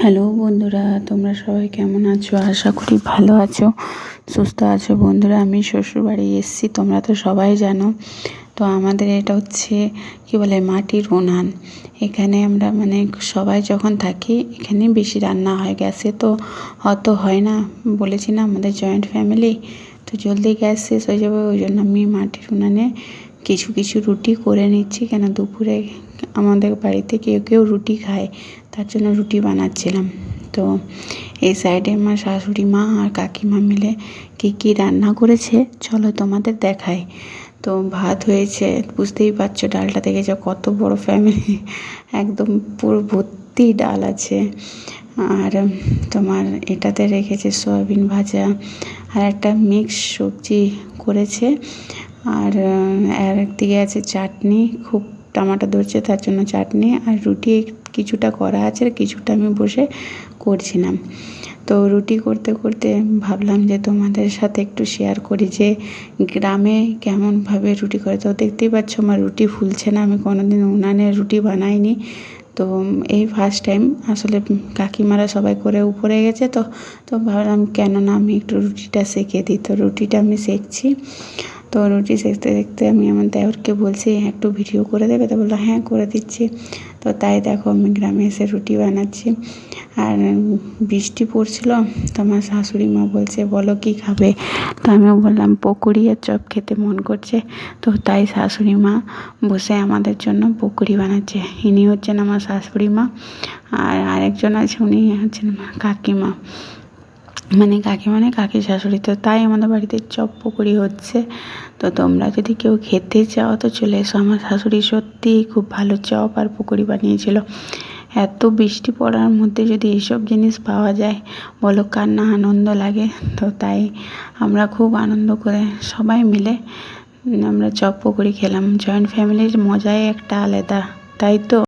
Hello বন্ধুরা, তোমরা সবাই কেমন আছো? আশা করি ভালো আছো, সুস্থ আছো। বন্ধুরা, আমি শ্বশুরবাড়ি এসেছি, তোমরা তো সবাই জানো। তো আমাদের এটা হচ্ছে কি বলে মাটির উনান। এখানে আমরা সবাই যখন থাকি এখানে বেশি রান্না হয়, গ্যাসে তো অত হয় না। বলেছি না আমাদের জয়েন্ট ফ্যামিলি, তো জলদি গ্যাস শেষ হয়ে যাবে, ওই জন্য আমি মাটির উনানে কিছু কিছু রুটি করে নিচ্ছি। কেন দুপুরে আমাদের বাড়িতে কেউ কেউ রুটি খায়, তার জন্য রুটি বানাচ্ছিলাম। তো এই সাইডে আমার শাশুড়ি মা আর কাকিমা মিলে কী কী রান্না করেছে চলো তোমাদের দেখাই। তো ভাত হয়েছে, বুঝতেই পারছো ডালটা দেখেছো কত বড় ফ্যামিলি, একদম পুরো ভর্তি ডাল আছে। আর তোমার এটাতে রেখেছে সয়াবিন ভাজা, আর একটা মিক্স সবজি করেছে। আর একদিকে আছে চাটনি, খুব টমেটো ধরছে তার জন্য চাটনি, আর রুটি কিছুটা করা আছে আর কিছুটা আমি বসে করছিলাম। তো রুটি করতে করতে ভাবলাম যে তোমাদের সাথে একটু শেয়ার করি যে গ্রামে কেমনভাবে রুটি করে। তো দেখতেই পাচ্ছ আমার রুটি ফুলছে না, আমি কোনোদিন উনানে রুটি বানাইনি। তো এই ফার্স্ট টাইম আসলে কাকিমারা সবাই করে উপরে গেছে, তো ভাবলাম কেন না আমি একটু রুটিটা সেঁকে দিই। তো রুটিটা আমি সেঁকছি। তো রুটি সেঁকতে সেঁকতে আমি আমার দেওরকে বলছি একটু ভিডিও করে দেবে, তো বললো হ্যাঁ করে দিচ্ছি। তো তাই দেখো আমি গ্রামে এসে রুটি বানাচ্ছি। আর বৃষ্টি পড়ছিল, তো আমার শাশুড়ি মা বলছে বলো কী খাবে। তো আমিও বললাম পকোড়ি আর চপ খেতে মন করছে। তো তাই শাশুড়ি মা বসে আমাদের জন্য পকোড়ি বানাচ্ছে। ইনি হচ্ছেন আমার শাশুড়ি মা, আর আরেকজন আছে উনি হচ্ছেন আমার কাকিমা, কাকি শাশুড়ি। তো তাই আমাদের বাড়িতে চপ পকোড়ি হচ্ছে। তো তোমরা যদি কেউ খেতে চাও তো চলে এসো। আমার শাশুড়ি সত্যিই খুব ভালো চপ আর পকোড়ি বানিয়েছিল। এত বৃষ্টি পড়ার মধ্যে যদি এইসব জিনিস পাওয়া যায় বলো কার না আনন্দ লাগে। তো তাই আমরা খুব আনন্দ করে সবাই মিলে আমরা চপ পকোড়ি খেলাম। জয়েন্ট ফ্যামিলির মজাই একটা আলাদা, তাই তো।